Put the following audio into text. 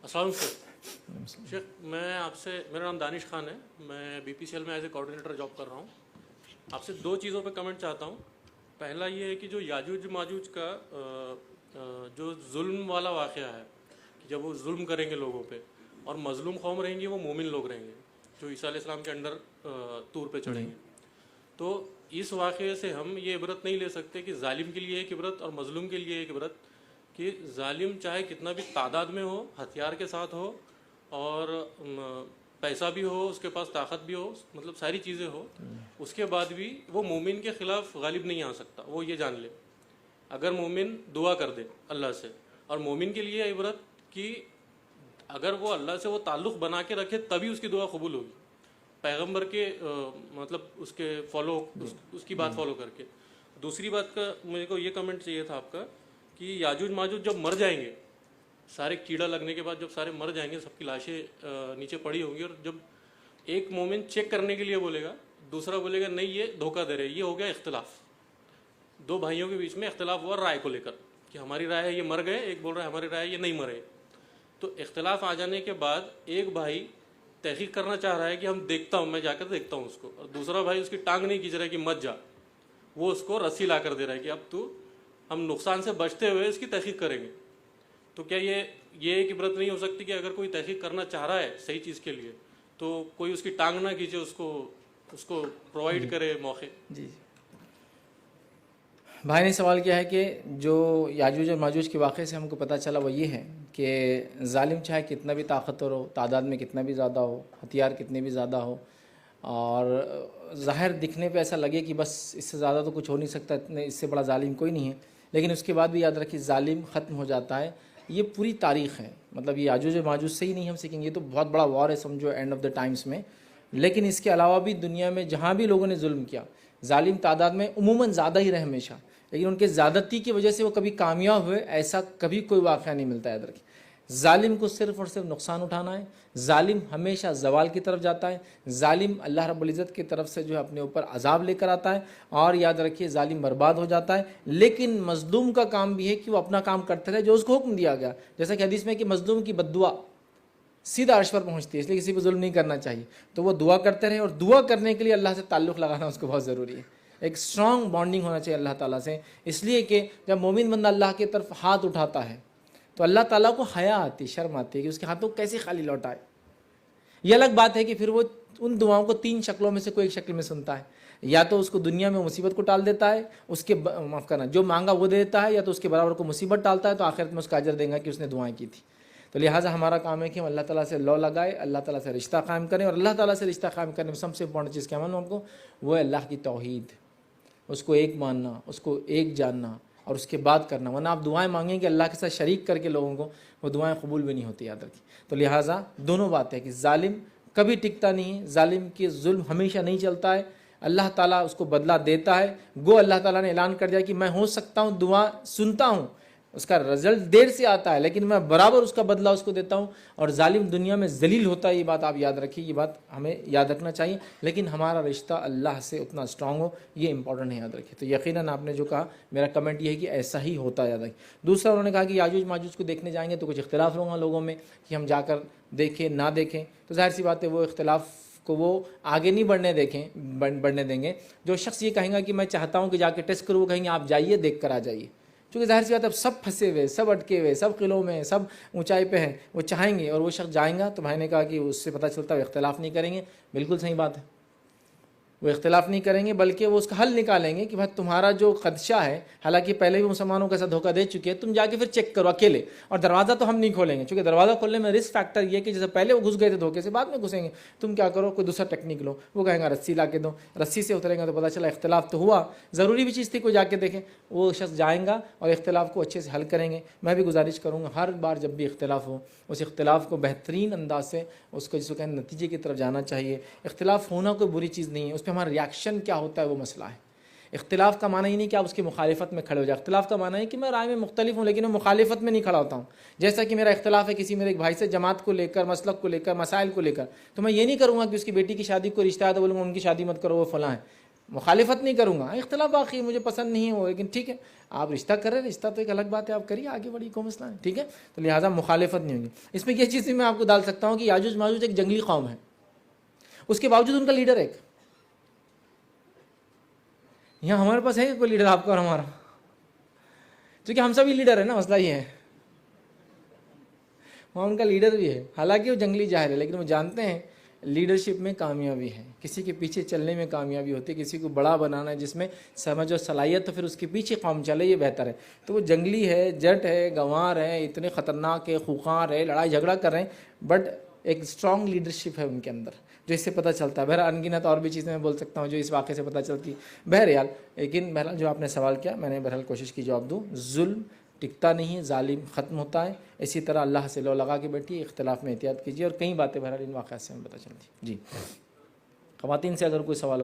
अस्सलाम वालेकुम शेख, मैं आपसे, मेरा नाम दानिश खान है, मैं बीपीसीएल में एज ए कोऑर्डिनेटर जॉब कर रहा हूँ। आपसे दो चीज़ों पे कमेंट चाहता हूँ। पहला ये है कि जो याजूज माजूज का जो जुल्म वाला वाक़या है, कि जब वो जुल्म करेंगे लोगों पे और मज़लूम कौम रहेंगी, वो मोमिन लोग रहेंगे जो ईसा अलैहिस्सलाम के अंडर तूर पे चढ़ेंगे। तो इस वाक़े से हम ये इबरत नहीं ले सकते कि जालिम के लिए एक इबरत और मज़लूम के लिए एक इबरत, कि जालिम चाहे कितना भी तादाद में हो, हथियार के साथ हो और पैसा भी हो, उसके पास ताकत भी हो, मतलब सारी चीज़ें हो, उसके बाद भी वो मोमिन के ख़िलाफ़ गालिब नहीं आ सकता। वो ये जान ले, अगर मोमिन दुआ कर दे अल्लाह से, और मोमिन के लिए इबरत कि अगर वो अल्लाह से वो ताल्लुक़ बना के रखे तभी उसकी दुआ कबूल होगी, पैगंबर के मतलब उसके उसकी बात फॉलो करके। दूसरी बात का मेरे को ये कमेंट चाहिए था आपका कि याजूज माजूज जब मर जाएंगे, सारे कीड़ा लगने के बाद जब सारे मर जाएंगे, सबकी लाशें नीचे पड़ी होंगी, और जब एक मोमिन चेक करने के लिए बोलेगा, दूसरा बोलेगा नहीं ये धोखा दे रहे, ये हो गया इख्तलाफ। दो भाइयों के बीच में इख्तलाफ हुआ राय को लेकर कि हमारी राय है ये मर गए, एक बोल रहा है हमारी राय है ये नहीं मरे। तो इख्तलाफ आ जाने के बाद एक भाई तहकीक करना चाह रहा है कि हम देखता हूँ, मैं जाकर देखता हूँ उसको, और दूसरा भाई उसकी टांग नहीं खींच रहा है कि मत जा, वो उसको रस्सी ला कर दे रहा है कि अब तू, हम नुकसान से बचते हुए इसकी तहकीक करेंगे। तो क्या ये एक इबरत नहीं हो सकती कि अगर कोई तहकीक करना चाह रहा है सही चीज़ के लिए, तो कोई उसकी टांग ना खींचे, उसको प्रोवाइड करे मौके। जी भाई ने सवाल किया है कि जो याजूज और माजूज के वाक़े से हमको पता चला वो ये है कि जालिम चाहे कितना भी ताकतवर हो, तादाद में कितना भी ज़्यादा हो, हथियार कितने भी ज़्यादा हो, और ज़ाहिर दिखने पे ऐसा लगे कि बस इससे ज़्यादा तो कुछ हो नहीं सकता, इतने इससे बड़ा जालिम कोई नहीं है, लेकिन उसके बाद भी याद रखिए जालिम ख़त्म हो जाता है। ये पूरी तारीख़ है, मतलब ये याजूज और माजूज से ही नहीं हम सीखेंगे, ये तो बहुत बड़ा वॉर है समझो एंड ऑफ द टाइम्स में। लेकिन इसके अलावा भी दुनिया में जहाँ भी लोगों ने जुल्म किया, जालिम तादाद में उमूमन ज़्यादा ही रहे हमेशा, लेकिन उनके ज़्यादती की वजह से वो कभी कामयाब हुए, ऐसा कभी कोई वाक़या नहीं मिलता है। याद रखिए, जालिम को सिर्फ़ और सिर्फ नुकसान उठाना है, जालिम हमेशा जवाल की तरफ जाता है, जालिम अल्लाह रब्बुल इज़्ज़त की तरफ से जो है अपने ऊपर अजाब लेकर आता है, और याद रखिए जालिम बर्बाद हो जाता है। लेकिन मज़लूम का काम भी है कि वो अपना काम करते रहे जो उसको हुक्म दिया गया, जैसा कि हदीस में कि मज़लूम की बद्दुआ सीधा अर्श पर पहुँचती है, इसलिए किसी पर जुल्म नहीं करना चाहिए। तो वो दुआ करते रहे, और दुआ करने के लिए अल्लाह से ताल्लुक़ लगाना उसको बहुत ज़रूरी है, एक स्ट्रॉन्ग बॉन्डिंग होना चाहिए अल्लाह ताला से। इसलिए कि जब मोमिन बंदा अल्लाह की तरफ हाथ उठाता है तो अल्लाह ताला को हया आती, शर्म आती है कि उसके हाथों को कैसे खाली लौटाए। ये अलग बात है कि फिर वो उन दुआओं को तीन शक्लों में से कोई एक शक्ल में सुनता है, या तो उसको दुनिया में मुसीबत को टाल देता है, उसके माफ़ करना जो मांगा वो दे देता है, या तो उसके बराबर को मुसीबत टालता है, तो आखिरत में उसका अजर देगा कि उसने दुआएं की थी। तो लिहाजा हमारा काम है कि हम अल्लाह ताला से लौ लगाए, अल्लाह ताला से रिश्ता कायम करें, और अल्लाह ताला से रिश्ता कायम करने में सबसे इंपॉर्टेंट चीज़ क्या मालूम हमको, वो है अल्लाह की तौहीद, उसको एक मानना, उसको एक जानना, और उसके बाद करना। वरना आप दुआएं मांगेंगे अल्लाह के साथ शरीक करके लोगों को, वो दुआएं कबूल भी नहीं होती, याद रखिए। तो लिहाजा दोनों बातें कि जालिम कभी टिकता नहीं है, जालिम के जुल्म हमेशा नहीं चलता है, अल्लाह ताला उसको बदला देता है। गो अल्लाह ताला ने ऐलान कर दिया कि मैं हो सकता हूँ दुआ सुनता हूँ, उसका रिजल्ट देर से आता है, लेकिन मैं बराबर उसका बदला उसको देता हूँ, और जालिम दुनिया में जलील होता है। ये बात आप याद रखिए, ये बात हमें याद रखना चाहिए, लेकिन हमारा रिश्ता अल्लाह से उतना स्ट्रांग हो, ये इंपॉर्टेंट है, याद रखिए। तो यकीनन आपने जो कहा, मेरा कमेंट ये है कि ऐसा ही होता है, याद रखिए। दूसरा उन्होंने कहा कि याजूज माजूज को देखने जाएंगे तो कुछ इख्तिलाफ होगा लोगों में कि हम जाकर देखें ना देखें, तो जाहिर सी बात है वो इख्तिलाफ को वो आगे नहीं बढ़ने देंगे। जो शख्स ये कहेगा कि मैं चाहता हूँ कि जाके टेस्ट करूँ, वो कहेंगे आप जाइए देख कर आ जाइए, क्योंकि जाहिर सी बात है अब सब फंसे हुए, सब अटके हुए, सब किलों में, सब ऊंचाई पे हैं, वो चाहेंगे, और वो शख्स जाएगा। तो भाई ने कहा कि उससे पता चलता है वो इख्तिलाफ़ नहीं करेंगे। बिल्कुल सही बात है, वो इख्तिलाफ़ नहीं करेंगे, बल्कि वो उसका हल निकालेंगे कि भाई तुम्हारा जो खदशा है, हालांकि पहले भी मुसलमानों को ऐसा धोखा दे चुके हैं, तुम जाके फिर चेक करो अकेले, और दरवाज़ा तो हम नहीं खोलेंगे, क्योंकि दरवाज़ा खोलने में रिस्क फैक्टर ये कि जैसे पहले वो घुस गए थे धोखे से, बाद में घुसेंगे। तुम क्या करो, कोई दूसरा टेक्निक लो। वो कहेंगे रस्सी ला के दो, रस्सी से उतरेंगे तो पता चला इख्तिलाफ़ तो हुआ, ज़रूरी भी चीज़ थी कोई जाके देखें। वो शख्स जाएगा और इख्तिलाफ़ को अच्छे से हल करेंगे। मैं भी गुजारिश करूँगा हर बार जब भी इख्तिलाफ़ हो, उस इख्तिलाफ़ को बेहतरीन अंदाज से उसको जिसको कहते हैं नतीजे की तरफ जाना चाहिए। इख्तिलाफ़ होना कोई बुरी चीज़ नहीं है, उस पर हमारा रिएक्शन क्या होता है वो मसला है। इख्तिलाफ़ का माना ही नहीं कि आप उसकी मुखालिफत में खड़े हो जाए, इख्तिलाफ़ का माना है कि मैं राय में मुख्तलिफ हूँ, लेकिन मैं मुखालिफत में नहीं खड़ा होता हूँ। जैसा कि मेरा इख्तिलाफ़ है किसी मेरे एक भाई से जमात को लेकर, मसलक को लेकर, मसाइल को लेकर, तो मैं ये नहीं करूँगा कि उसकी बेटी की शादी को रिश्ता है तो बोलूँगा उनकी शादी मत करो वो फ़लाँ है। मुखालिफत नहीं करूँगा, इख्तलाफ बाकी मुझे पसंद नहीं है वो, लेकिन ठीक है आप रिश्ता कर रहे हैं, रिश्ता तो एक अलग बात है, आप करिए आगे बढ़िए, कोई मसला नहीं, ठीक है। तो लिहाजा मुखालिफत नहीं होगी। इसमें ये चीज़ भी मैं आपको डाल सकता हूँ कि याजूज माजूज एक जंगली कौम है, उसके बावजूद उनका लीडर एक, यहाँ हमारे पास है कोई लीडर आपका और हमारा, क्योंकि हम सभी लीडर है ना, मसला ये है, वहाँ उनका लीडर भी है, हालांकि वो जंगली जाहिर है, लेकिन वो जानते हैं लीडरशिप में कामयाबी है, किसी के पीछे चलने में कामयाबी होती है, किसी को बड़ा बनाना है जिसमें समझ और सलाहियत, तो फिर उसके पीछे कौम चले, ये बेहतर है। तो वो जंगली है, जट है, गंवार है, इतने ख़तरनाक है, खुखार है, लड़ाई झगड़ा कर रहे हैं, बट एक स्ट्रॉन्ग लीडरशिप है उनके अंदर, जो इससे पता चलता है। बहरहाल अनगिनत और भी चीज़ें मैं बोल सकता हूँ जो इस वाक़े से पता चलती। बहरहाल लेकिन बहरहाल जो आपने सवाल किया, मैंने बहरहाल कोशिश की जवाब दूँ। जुल्म टिकता नहीं है, जालिम ख़त्म होता है। इसी तरह अल्लाह से लो लगा के बैठिए, इख्तिलाफ में एहतियात कीजिए, और कई बातें बहरहाल इन वाक़यात से हमें पता चलती। जी, ख़वातीन से अगर कोई सवाल